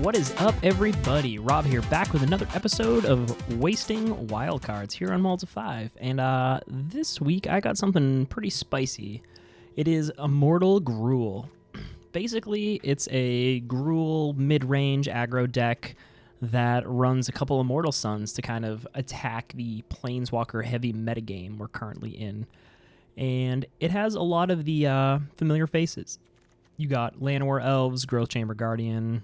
What is up, everybody? Rob here, back with another episode of Wasting Wildcards here on Mulds of 5. And this week I got something pretty spicy. It is Immortal Gruul. Basically, it's a Gruul mid-range aggro deck that runs a couple Immortal Suns to kind of attack the Planeswalker heavy metagame we're currently in. And it has a lot of the familiar faces. You got Llanowar Elves, Growth Chamber Guardian,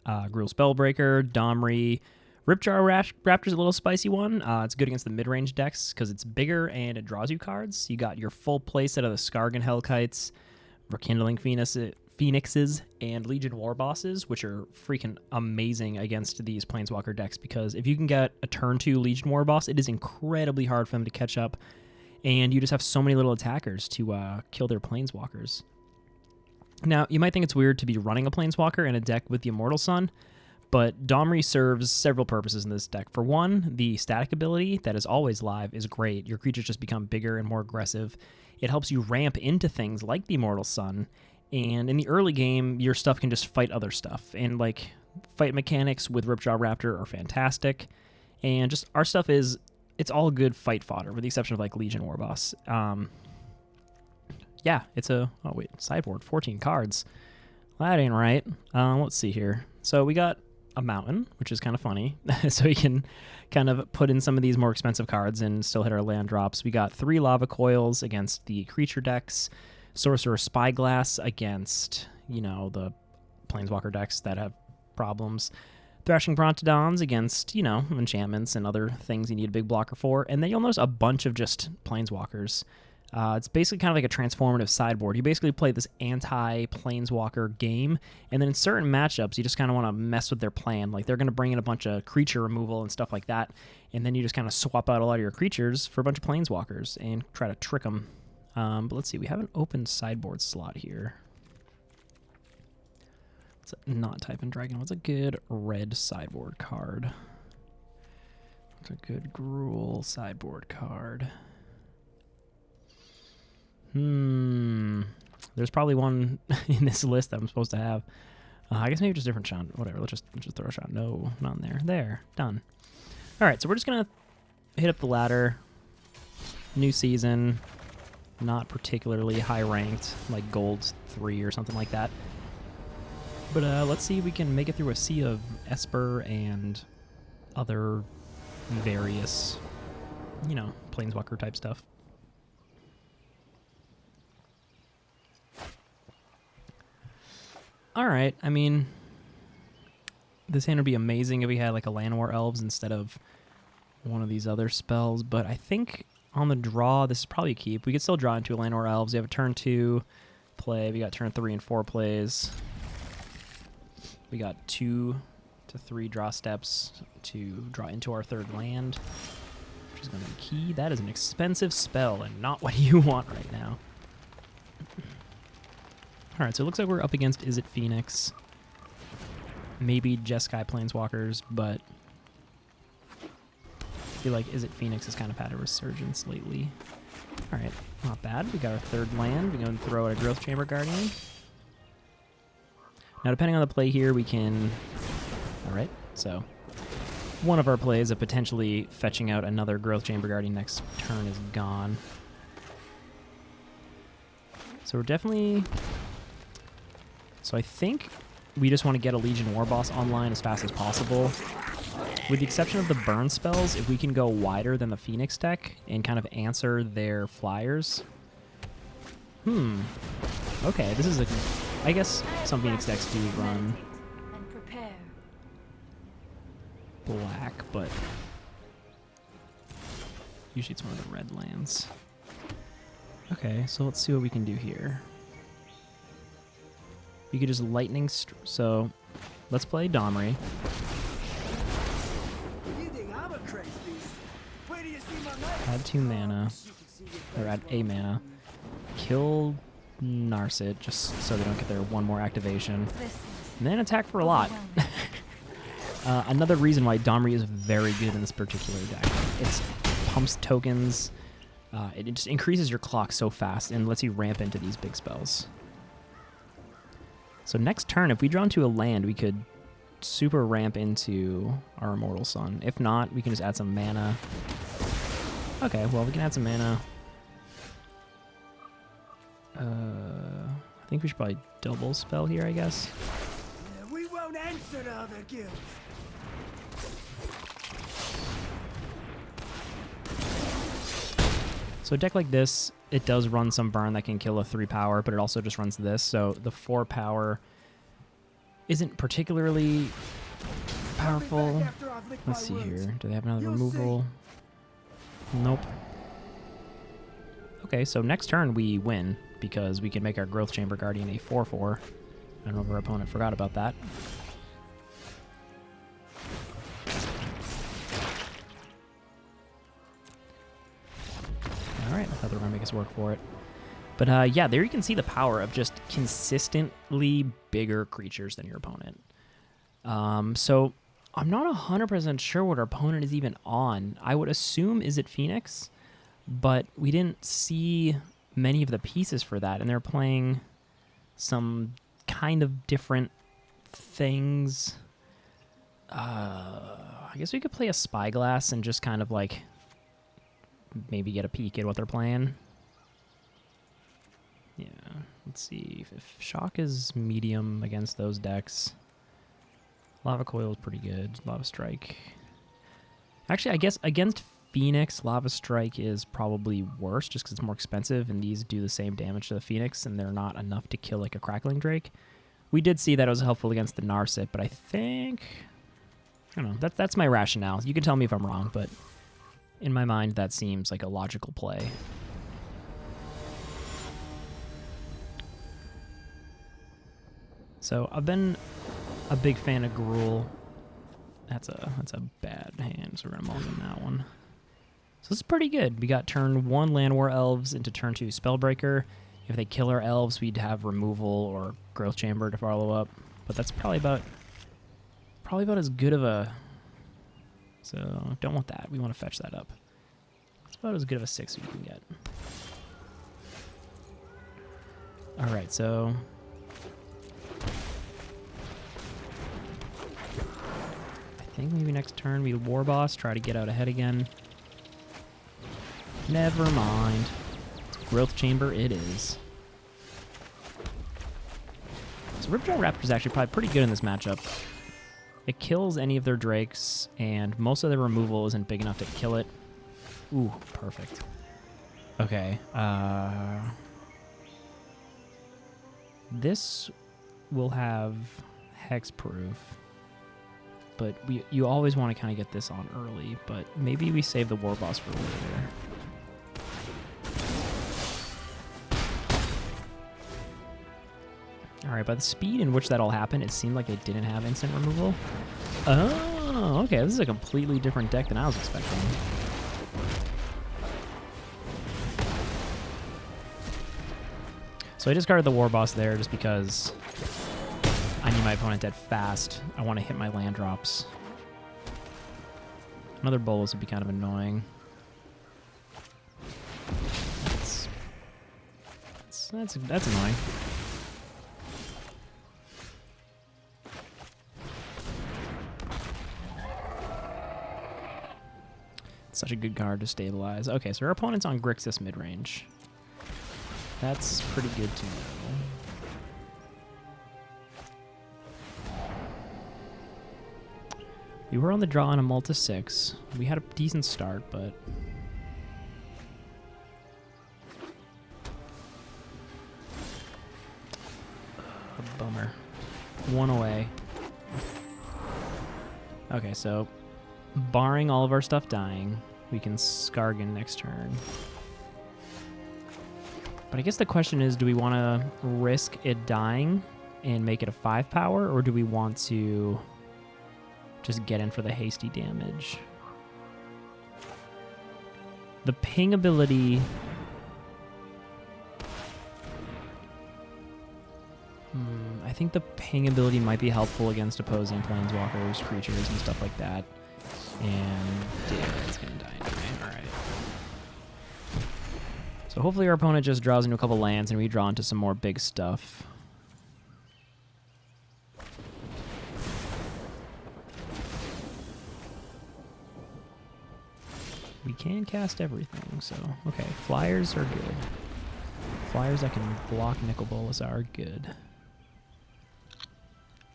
Gruul Spellbreaker, Domri. Ripjar Raptor's a little spicy one. It's good against the mid-range decks because it's bigger and it draws you cards. You got your full playset of the Skargan Hellkites, Rekindling Phoenixes, and Legion War Bosses, which are freaking amazing against these Planeswalker decks because if you can get a turn 2 Legion War Boss, it is incredibly hard for them to catch up, and you just have so many little attackers to kill their Planeswalkers. Now, you might think it's weird to be running a Planeswalker in a deck with the Immortal Sun, but Domri serves several purposes in this deck. For one, the static ability that is always live is great. Your creatures just become bigger and more aggressive. It helps you ramp into things like the Immortal Sun, and in the early game, your stuff can just fight other stuff. And like fight mechanics with Ripjaw Raptor are fantastic, and just our stuff is, it's all good fight fodder, with the exception of like Legion War Boss. Yeah, it's a, oh wait, sideboard, 14 cards. Well, that ain't right. Let's see here. So we got a mountain, which is kind of funny. So we can kind of put in some of these more expensive cards and still hit our land drops. We got 3 Lava Coils against the creature decks, Sorcerer Spyglass against, you know, the Planeswalker decks that have problems, Thrashing Brontodons against, you know, enchantments and other things you need a big blocker for, and then you'll notice a bunch of just Planeswalkers. It's basically kind of like a transformative sideboard. You basically play this anti-Planeswalker game, and then in certain matchups, you just kind of want to mess with their plan. Like, they're going to bring in a bunch of creature removal and stuff like that, and then you just kind of swap out a lot of your creatures for a bunch of Planeswalkers and try to trick them. But let's see, we have an open sideboard slot here. Let's not type in Dragon. What's a good red sideboard card? What's a good Gruul sideboard card? There's probably one in this list that I'm supposed to have. I guess maybe just a different shot. Whatever, let's just throw a shot. No, not in there. There, done. All right, so we're just going to hit up the ladder. New season. Not particularly high ranked, like gold 3 or something like that. But let's see if we can make it through a sea of Esper and other various, you know, Planeswalker type stuff. All right, I mean, this hand would be amazing if we had like a Llanowar Elves instead of one of these other spells, but I think on the draw, this is probably a keep. We could still draw into a Llanowar Elves. We have a turn 2 play. We got turn 3 and 4 plays. We got 2 to 3 draw steps to draw into our 3rd land, which is going to be key. That is an expensive spell and not what you want right now. Alright, so it looks like we're up against Is It Phoenix? Maybe Jeskai Planeswalkers, but I feel like Is It Phoenix has kind of had a resurgence lately. Alright, not bad. We got our 3rd land. We're going to throw out a Growth Chamber Guardian. Now, depending on the play here, we can... Alright, so one of our plays of potentially fetching out another Growth Chamber Guardian next turn is gone. So we're definitely... So I think we just want to get a Legion War Boss online as fast as possible. With the exception of the burn spells, if we can go wider than the Phoenix deck and kind of answer their flyers. Okay, this is a... I guess some Phoenix decks do run black, but usually it's one of the red lands. Okay, so let's see what we can do here. You could just lightning... So, let's play Domri. Add 2 mana. Or add a mana. Kill Narset, just so they don't get their 1 more activation. And then attack for a lot. Another reason why Domri is very good in this particular deck. It pumps tokens. It just increases your clock so fast and lets you ramp into these big spells. So next turn, if we draw into a land, we could super ramp into our Immortal Sun. If not, we can just add some mana. Okay, well, we can add some mana. I think we should probably double spell here, I guess. We won't answer to other guilds. So a deck like this, it does run some burn that can kill a 3 power, but it also just runs this. So the 4 power isn't particularly powerful. Let's see here. Do they have another removal? Nope. Okay, so next turn we win because we can make our Growth Chamber Guardian a 4/4. I don't know if our opponent forgot about that. Alright, I thought they were going to make us work for it. But yeah, there you can see the power of just consistently bigger creatures than your opponent. So I'm not 100% sure what our opponent is even on. I would assume is it Phoenix, but we didn't see many of the pieces for that, and they're playing some kind of different things. I guess we could play a Spyglass and just kind of like maybe get a peek at what they're playing. Yeah, let's see if Shock is medium against those decks. Lava Coil is pretty good. Lava Strike. Actually, I guess against Phoenix, Lava Strike is probably worse just because it's more expensive, and these do the same damage to the Phoenix, and they're not enough to kill like a Crackling Drake. We did see that it was helpful against the Narset, but I think... I don't know. That's my rationale. You can tell me if I'm wrong, but in my mind, that seems like a logical play. So I've been a big fan of Gruul. That's a bad hand, so we're gonna mulligan that one. So this is pretty good. We got turn 1 Land War Elves into turn 2 Spellbreaker. If they kill our elves, we'd have removal or Growth Chamber to follow up. But that's probably about as good of a... So don't want that. We want to fetch that up. It's about as good of a 6 we can get. All right, so... I think maybe next turn we War Boss, try to get out ahead again. Never mind. Growth Chamber it is. So Ripjaw Raptor is actually probably pretty good in this matchup. It kills any of their drakes, and most of their removal isn't big enough to kill it. Ooh, perfect. Okay. This will have hexproof, but you always want to kind of get this on early, but maybe we save the War Boss for later. Alright, by the speed in which that all happened, it seemed like it didn't have instant removal. Oh, okay, this is a completely different deck than I was expecting. So I discarded the War Boss there just because I need my opponent dead fast. I want to hit my land drops. Another Bolas would be kind of annoying. That's annoying. Such a good card to stabilize. Okay, so our opponent's on Grixis midrange. That's pretty good to know. We were on the draw on a Multi 6. We had a decent start, but... a bummer. One away. Okay, so... barring all of our stuff dying, we can Skargan next turn. But I guess the question is, do we want to risk it dying and make it a 5 power, or do we want to just get in for the hasty damage? The ping ability... I think the ping ability might be helpful against opposing planeswalkers, creatures, and stuff like that. And yeah, it's gonna die anyway. Alright. So hopefully our opponent just draws into a couple lands and we draw into some more big stuff. We can cast everything, so... Okay, flyers are good. Flyers that can block Nicol Bolas are good.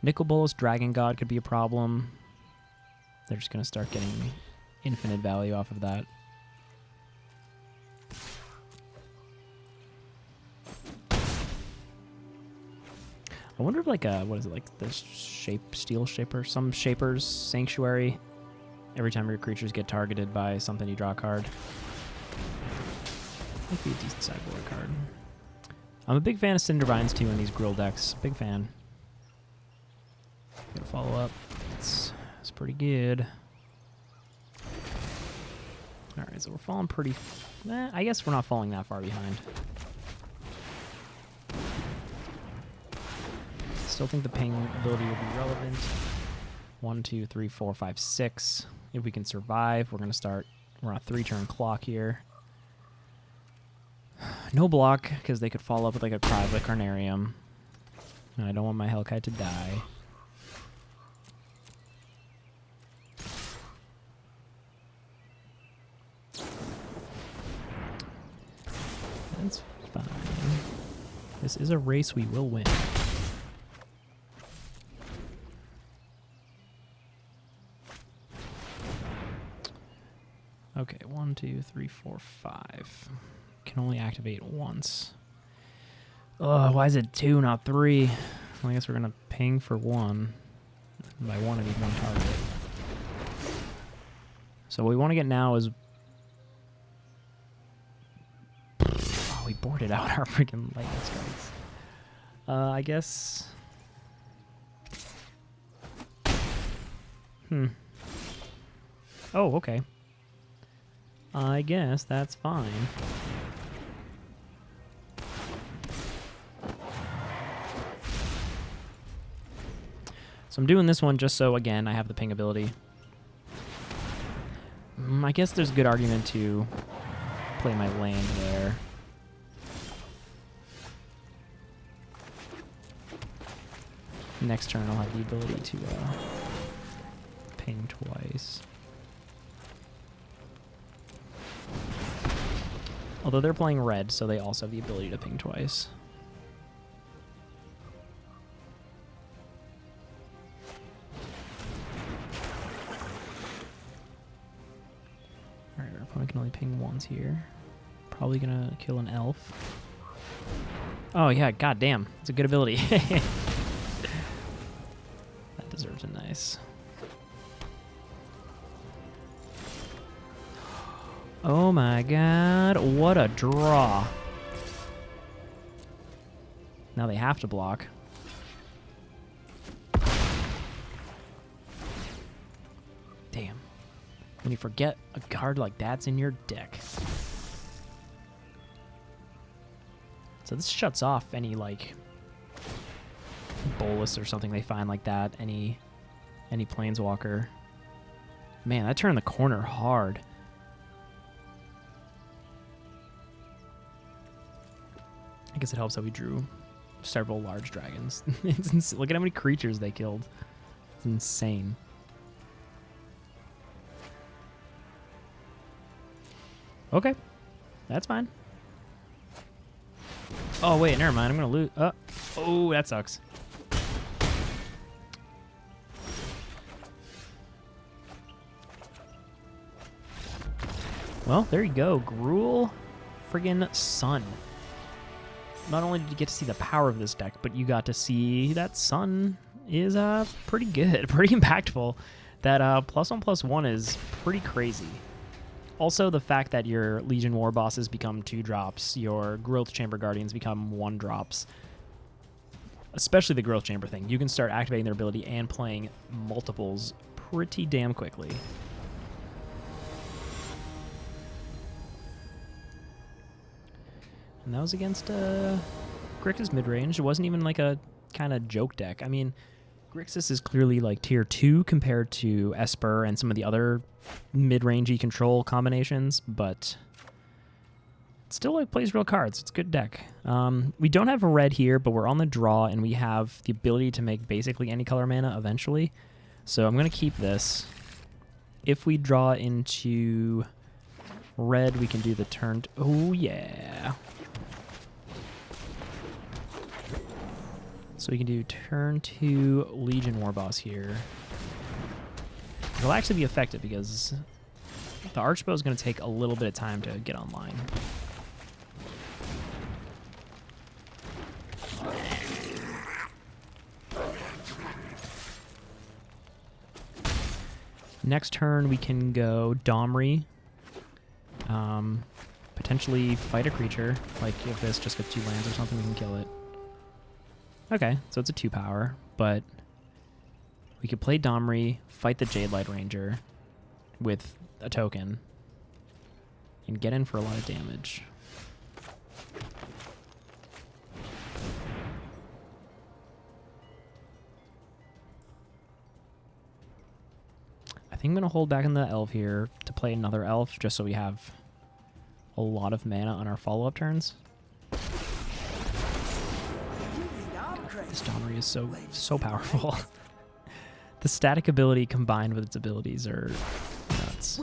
Nicol Bolas, Dragon God could be a problem. They're just going to start getting infinite value off of that. I wonder if, like, what is it, like the Steel Shaper? Some Shaper's Sanctuary. Every time your creatures get targeted by something, you draw a card. Might be a decent sideboard card. I'm a big fan of Cindervines, too, in these Gruul decks. Big fan. Gotta follow up. It's pretty good. Alright, so we're falling pretty... I guess we're not falling that far behind. Still think the ping ability will be relevant. 1, 2, 3, 4, 5, 6. If we can survive, we're going to start... We're on a 3-turn clock here. No block, because they could follow up with like a Cry of the Carnarium. And I don't want my Hellkite to die. That's fine. This is a race we will win. Okay, 1, 2, 3, 4, 5. Can only activate once. Ugh, why is it 2, not 3? Well, I guess we're gonna ping for 1. By 1, I need 1 target. So what we want to get now is... Oh, we boarded out our freaking lightning strikes. I guess... Oh, okay. I guess that's fine. So I'm doing this one just so, again, I have the ping ability. I guess there's a good argument to play my land there. Next turn I'll have the ability to ping twice. Although they're playing red, so they also have the ability to ping twice. Alright, our opponent can only ping once here. Probably gonna kill an elf. Oh yeah, goddamn. It's a good ability. That deserves a nice. Oh my god, what a draw. Now they have to block. Damn. When you forget a card like that's in your deck. So this shuts off any, like, Bolas or something they find like that. Any Planeswalker. Man, that turned the corner hard. I guess it helps that we drew several large dragons. Look at how many creatures they killed. It's insane. Okay. That's fine. Oh, wait, never mind. I'm going to lose. Oh, that sucks. Well, there you go. Gruul friggin' Sun. Not only did you get to see the power of this deck, but you got to see that Sun is pretty good, pretty impactful. That +1/+1 is pretty crazy. Also, the fact that your Legion War bosses become 2-drops, your Growth Chamber Guardians become 1-drops, especially the Growth Chamber thing. You can start activating their ability and playing multiples pretty damn quickly. And that was against Grixis midrange. It wasn't even like a kind of joke deck. I mean, Grixis is clearly like tier 2 compared to Esper and some of the other mid-rangey control combinations, but it still like plays real cards. It's a good deck. We don't have a red here, but we're on the draw, and we have the ability to make basically any color mana eventually. So I'm going to keep this. If we draw into Red, we can do the turn. Oh, yeah. So we can do turn 2 Legion Warboss here. It'll actually be effective because the Archbow is going to take a little bit of time to get online. Next turn, we can go Domri. Potentially fight a creature. Like, if this just gets 2 lands or something, we can kill it. Okay, so it's a 2-power, but we could play Domri, fight the Jade Light Ranger with a token, and get in for a lot of damage. I think I'm going to hold back on the elf here to play another elf, just so we have a lot of mana on our follow-up turns. This Domri is so powerful. The static ability combined with its abilities are nuts.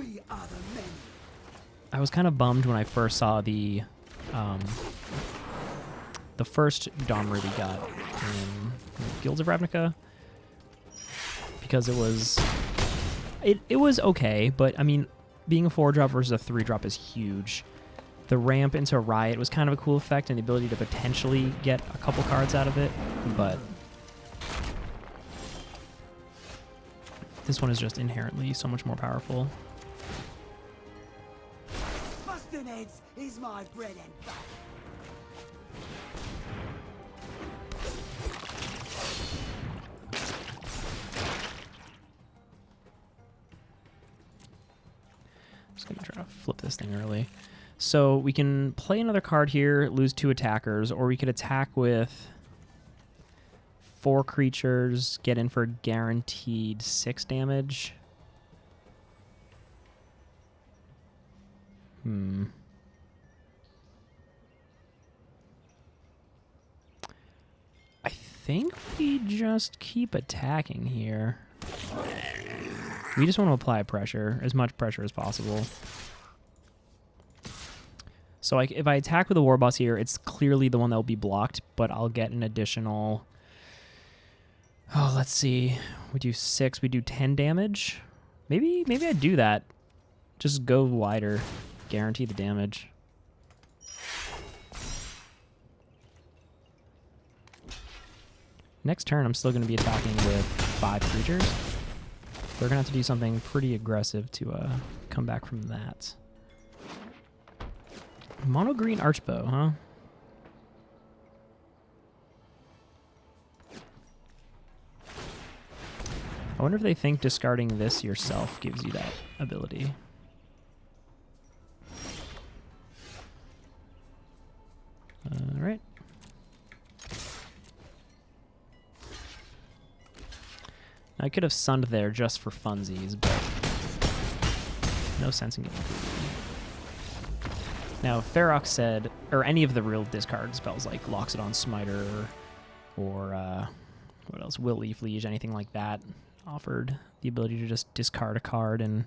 I was kind of bummed when I first saw the first Domri we got in Guilds of Ravnica, because it was okay, but I mean, being a 4-drop versus a 3-drop is huge. The ramp into Riot was kind of a cool effect, and the ability to potentially get a couple cards out of it, but this one is just inherently so much more powerful. Busting heads is my bread and butter. I'm just going to try to flip this thing early. So we can play another card here, lose 2 attackers, or we could attack with 4 creatures, get in for guaranteed 6 damage. I think we just keep attacking here. We just want to apply pressure, as much pressure as possible. So if I attack with a Warboss here, it's clearly the one that will be blocked, but I'll get an additional... Oh, let's see. We do 6, we do 10 damage. Maybe I'd do that. Just go wider. Guarantee the damage. Next turn, I'm still going to be attacking with 5 creatures. We're going to have to do something pretty aggressive to come back from that. Mono green Archbow, huh? I wonder if they think discarding this yourself gives you that ability. All right. I could have sunned there just for funsies, but no sense in getting greedy. Now, if Ferox said, or any of the real discard spells like Loxodon Smiter or what else, Will Leaf Liege, anything like that, offered the ability to just discard a card and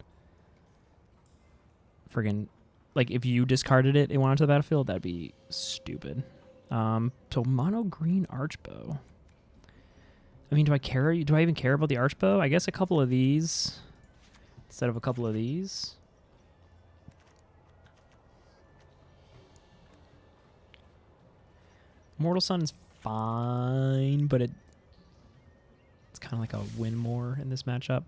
friggin', like, if you discarded it and went onto the battlefield, that'd be stupid. So mono green Archbow. I mean, do I even care about the Archbow? I guess a couple of these instead of a couple of these. Immortal Sun is fine, but it's kind of like a win more in this matchup.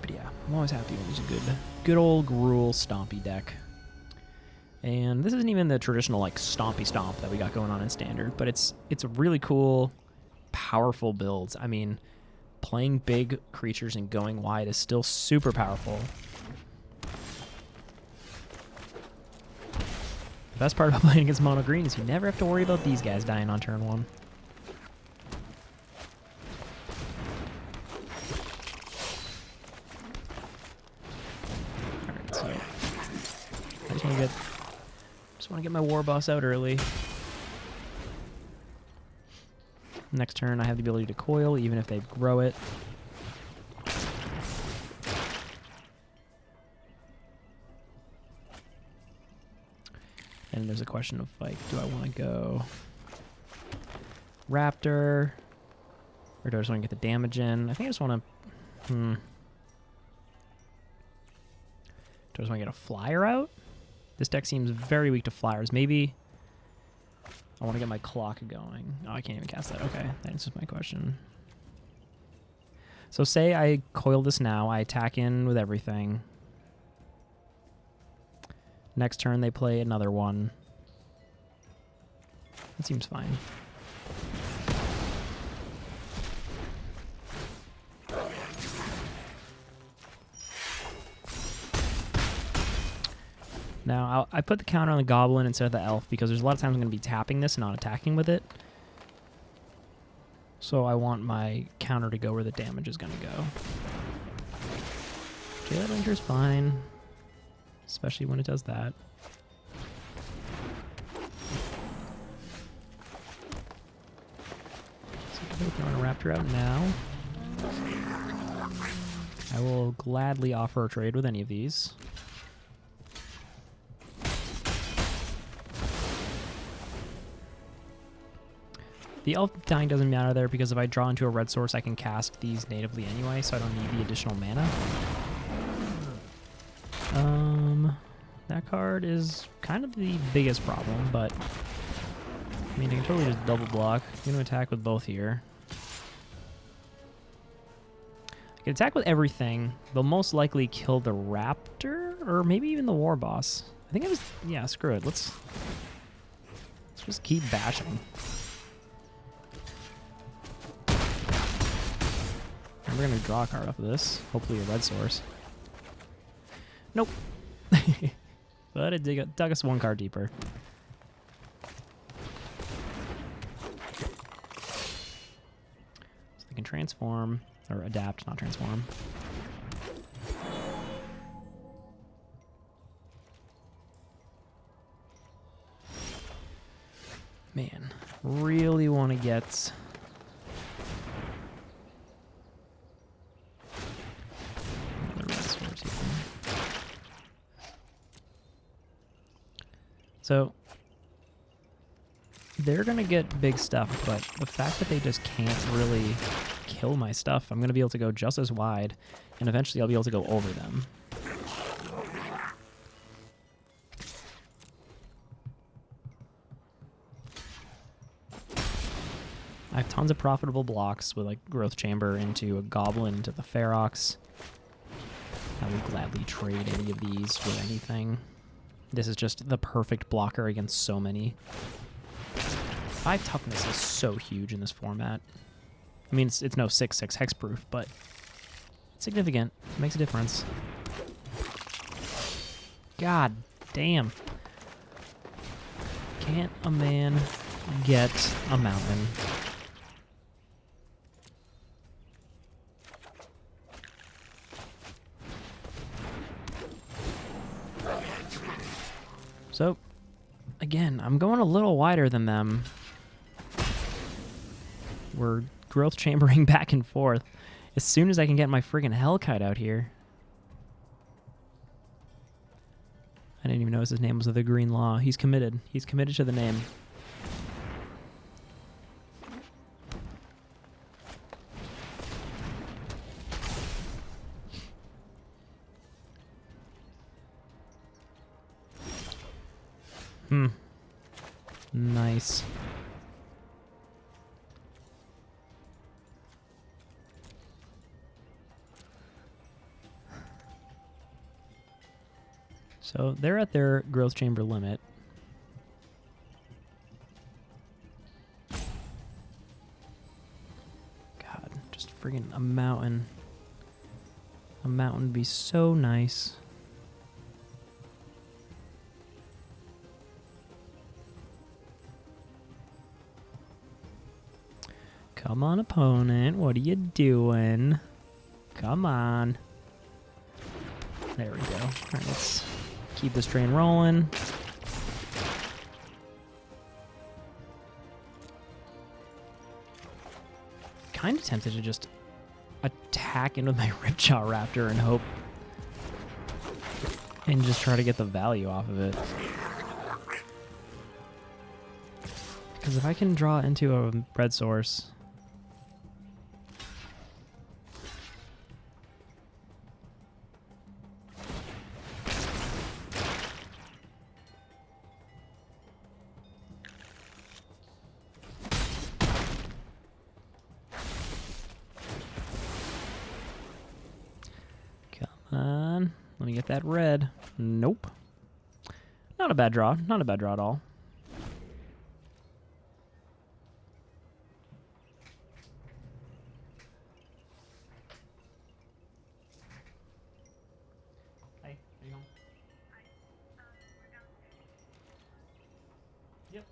But yeah, I'm always happy when there's a good old Gruul stompy deck. And this isn't even the traditional like stompy stomp that we got going on in Standard, but it's a really cool, powerful build. I mean, playing big creatures and going wide is still super powerful. The best part about playing against mono green is you never have to worry about these guys dying on turn 1. Alright, so I just want to get my Warboss out early. Next turn, I have the ability to coil, even if they grow it. And there's a question of, like, do I want to go Raptor? Or do I just want to get the damage in? I think I just want to... Do I just want to get a flyer out? This deck seems very weak to flyers. Maybe I want to get my clock going. Oh, I can't even cast that. Okay, that answers my question. So say I coil this now. I attack in with everything. Next turn, they play another one. That seems fine. Now, I put the counter on the Goblin instead of the Elf because there's a lot of times I'm going to be tapping this and not attacking with it. So I want my counter to go where the damage is going to go. Jailer Ranger's fine, especially when it does that. So I'm throwing a Raptor out now. I will gladly offer a trade with any of these. The Elf dying doesn't matter there because if I draw into a red source, I can cast these natively anyway, so I don't need the additional mana. That card is kind of the biggest problem, but I mean, I can totally just double block. I'm going to attack with both here. I can attack with everything. They'll most likely kill the Raptor, or maybe even the War Boss. I think I was... Yeah, screw it. Let's just keep bashing. And we're going to draw a card off of this. Hopefully a red source. Nope. But it dug us one card deeper. So they can transform, or adapt, not transform. Man, really want to get... So, they're going to get big stuff, but the fact that they just can't really kill my stuff, I'm going to be able to go just as wide, and eventually I'll be able to go over them. I have tons of profitable blocks with, like, Growth Chamber into a Goblin, into the Ferox. I would gladly trade any of these with anything. This is just the perfect blocker against so many. 5 toughness is so huge in this format. I mean, it's no 6/6 hexproof, but it's significant. It makes a difference. God damn. Can't a man get a mountain? So, again, I'm going a little wider than them. We're growth chambering back and forth as soon as I can get my friggin' Hellkite out here. I didn't even notice his name was the Green Law. He's committed. He's committed to the name. Nice. So they're at their growth chamber limit. God, just friggin' a mountain. A mountain would be so nice. Come on, opponent. What are you doing? Come on. There we go. All right, let's keep this train rolling. kind of tempted to just attack into my Ripjaw Raptor and hope and just try to get the value off of it. Because if I can draw into a red source... Let me get that red. Nope. Not a bad draw. Not a bad draw at all. Hey, are you home? Yep.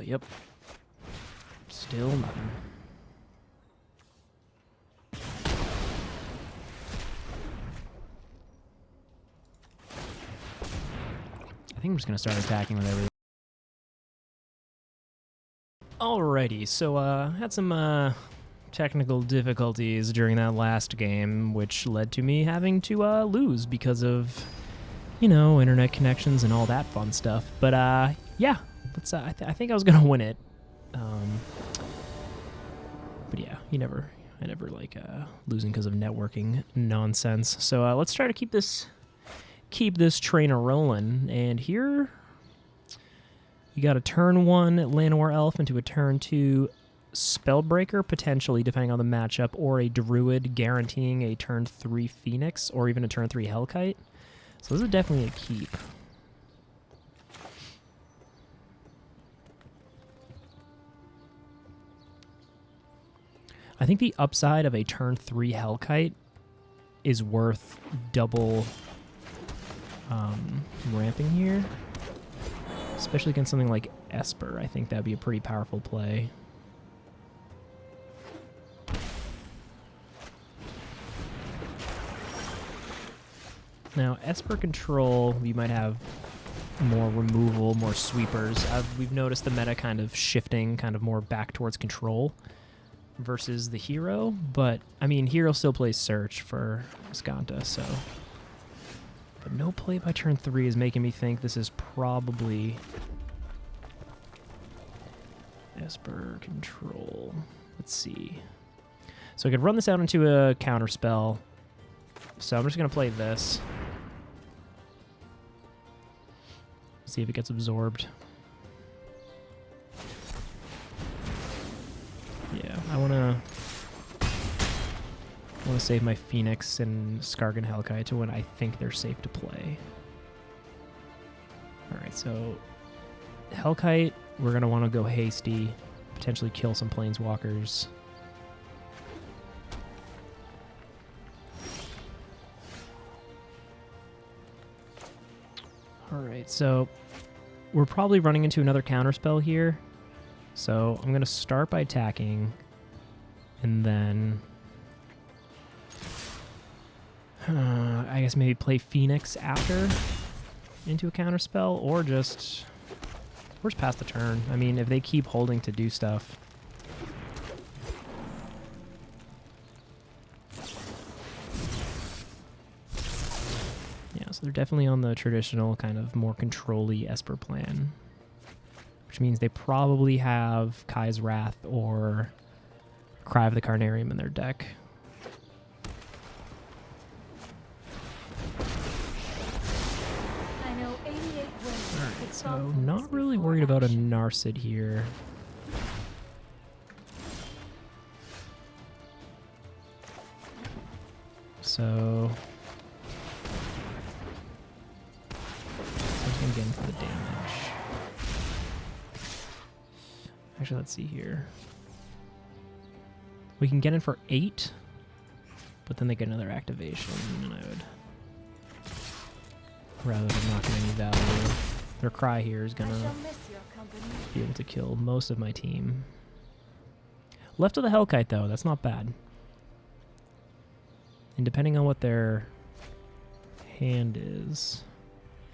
Yep. Still nothing. I think I'm just going to start attacking with everything. Alrighty, so had some technical difficulties during that last game, which led to me having to lose because of, you know, internet connections and all that fun stuff. But yeah, let's. I think I was going to win it. But yeah, I never like losing because of networking nonsense. So let's try to keep this train a-rolling. And here, you got a turn 1 Llanowar Elf into a turn 2 Spellbreaker, potentially, depending on the matchup, or a Druid guaranteeing a turn 3 Phoenix, or even a turn 3 Hellkite. So this is definitely a keep. I think the upside of a turn 3 Hellkite is worth double ramping here. Especially against something like Esper. I think that'd be a pretty powerful play. Now, Esper control, you might have more removal, more sweepers. We've noticed the meta kind of shifting kind of more back towards control versus the hero, but I mean, hero still plays search for Skanta, so. But no play by turn 3 is making me think this is probably Esper control. Let's see. So I could run this out into a counter spell. So I'm just going to play this. See if it gets absorbed. Yeah, I want to save my Phoenix and Skargan Hellkite to when I think they're safe to play. Alright, so Hellkite, we're going to want to go hasty, potentially kill some Planeswalkers. Alright, so we're probably running into another counterspell here. So I'm going to start by attacking, and then I guess maybe play Phoenix after into a counterspell, or just pass the turn. I mean, if they keep holding to do stuff. Yeah, so they're definitely on the traditional kind of more control-y Esper plan, which means they probably have Kai's Wrath or Cry of the Carnarium in their deck. Alright, so not really worried about a Narset here. So I'm getting for the damage. Actually, let's see here. We can get in for 8, but then they get another activation, and I would rather than not get any value. Their Cry here is gonna be able to kill most of my team. Left of the Hellkite, though, that's not bad. And depending on what their hand is,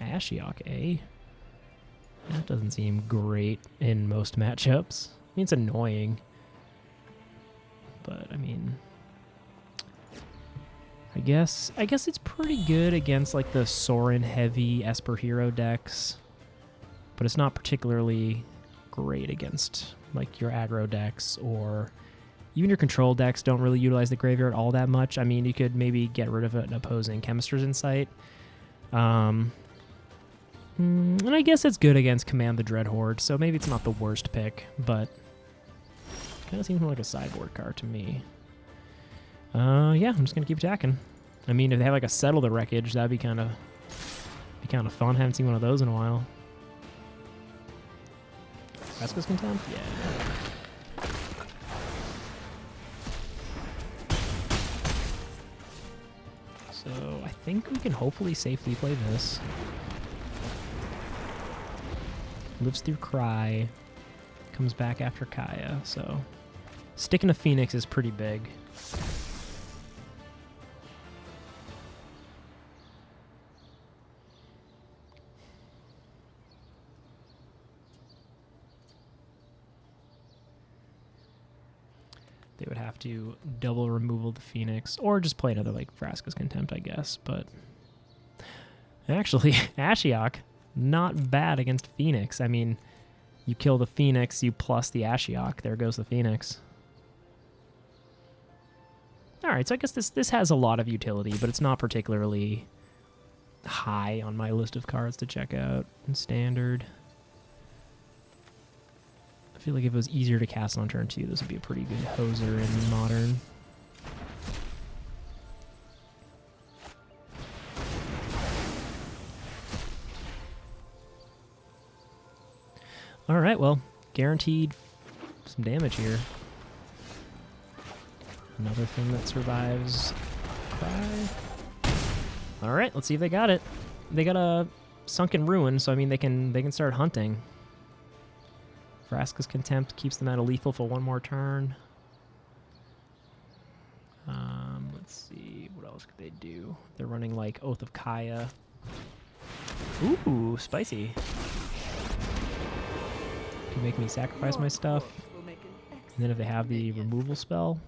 Ashiok, eh? That doesn't seem great in most matchups. I mean, it's annoying. But, I mean... I guess it's pretty good against, like, the Sorin-heavy Esper hero decks. But it's not particularly great against, like, your aggro decks, or even your control decks don't really utilize the graveyard all that much. I mean, you could maybe get rid of an opposing Chemister's Insight. And I guess it's good against Command the Dreadhorde, so maybe it's not the worst pick, but kind of seems more like a sideboard card to me. Yeah, I'm just gonna keep attacking. I mean, if they have like a Settle the Wreckage, that'd be kind of fun. Haven't seen one of those in a while. Vraska's Contempt? Yeah. So I think we can hopefully safely play this. Lives through Cry. Comes back after Kaya, so sticking to Phoenix is pretty big. They would have to double removal the Phoenix, or just play another, like, Vraska's Contempt, I guess. But actually, Ashiok, not bad against Phoenix. I mean, you kill the Phoenix, you plus the Ashiok. There goes the Phoenix. All right, so I guess this has a lot of utility, but it's not particularly high on my list of cards to check out in Standard. I feel like if it was easier to cast on turn 2, this would be a pretty good hoser in Modern. All right, well, guaranteed some damage here. Another thing that survives Cry. All right, let's see if they got it. They got a Sunken Ruin, so I mean they can start hunting. Vraska's Contempt keeps them out of lethal for one more turn. Let's see, what else could they do? They're running like Oath of Kaya. Ooh, spicy. Could make me sacrifice my stuff. And then if they have the removal spell.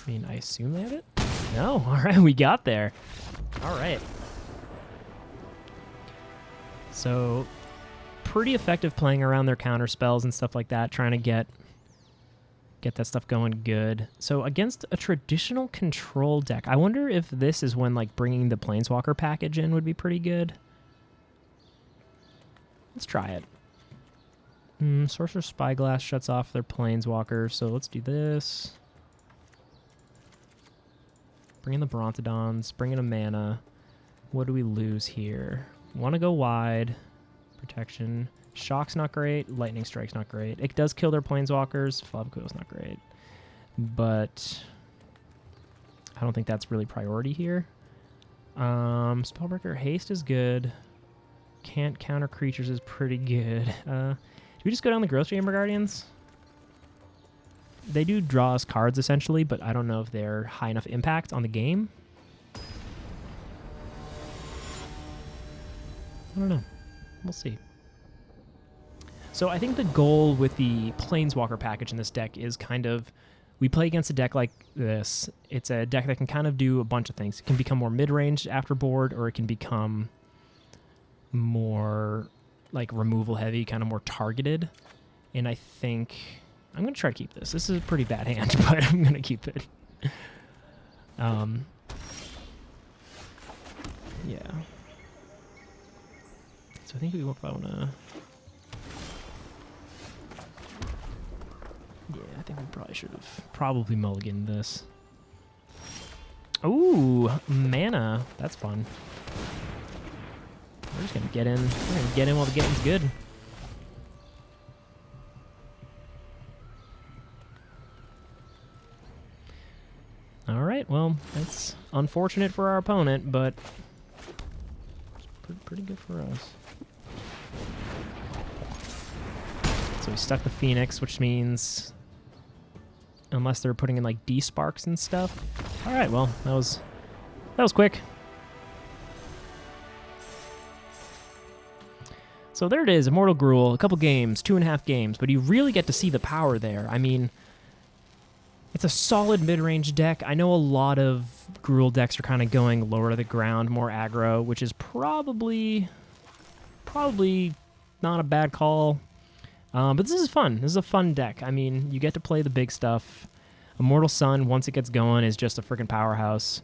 I mean, I assume they have it? No. All right, we got there. All right. So, pretty effective playing around their counter spells and stuff like that, trying to get that stuff going good. So, against a traditional control deck, I wonder if this is when, like, bringing the Planeswalker package in would be pretty good. Let's try it. Sorcerer's Spyglass shuts off their Planeswalker, so let's do this. Bring in the Brontodons, bring in a mana. What do we lose here? Want to go wide. Protection. Shock's not great. Lightning Strike's not great. It does kill their Planeswalkers. Flubco's not great. But I don't think that's really priority here. Spellbreaker Haste is good. Can't counter creatures is pretty good. Do we just go down the Growth Chamber Guardians? They do draw us cards, essentially, but I don't know if they're high enough impact on the game. I don't know. We'll see. So I think the goal with the Planeswalker package in this deck is kind of, we play against a deck like this. It's a deck that can kind of do a bunch of things. It can become more mid-range after board, or it can become more like removal heavy, kind of more targeted. And I think I'm going to try to keep this. This is a pretty bad hand, but I'm going to keep it. Yeah. So I think we will probably want to... Yeah, I think we probably should have probably mulliganed this. Ooh, mana. That's fun. We're just going to get in. We're going to get in while the getting's good. All right, well, that's unfortunate for our opponent, but it's pretty good for us. So So we stuck the Phoenix, which means unless they're putting in like D-Sparks and stuff. All right, well, that was quick. So there it is, Immortal Gruul, a couple games, 2.5 games, but you really get to see the power there. I mean, it's a solid mid-range deck. I know a lot of Gruul decks are kind of going lower to the ground, more aggro, which is probably not a bad call. But this is fun. This is a fun deck. I mean, you get to play the big stuff. Immortal Sun, once it gets going, is just a freaking powerhouse.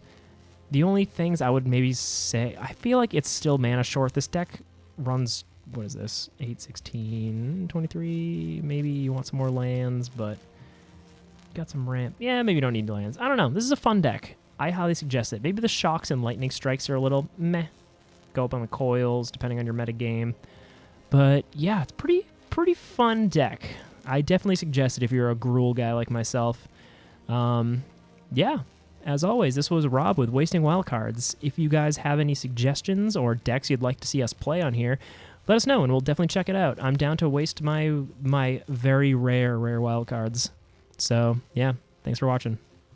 The only things I would maybe say, I feel like it's still mana short. This deck runs, what is this, 8, 16, 23? Maybe you want some more lands, but got some ramp. Yeah, maybe you don't need lands. I don't know. This is a fun deck. I highly suggest it. Maybe the shocks and lightning strikes are a little meh. Go up on the coils, depending on your metagame. But yeah, it's pretty fun deck. I definitely suggest it if you're a Gruul guy like myself. Yeah, as always, this was Rob with Wasting Wildcards. If you guys have any suggestions or decks you'd like to see us play on here, let us know and we'll definitely check it out. I'm down to waste my very rare wildcards. So yeah, thanks for watching.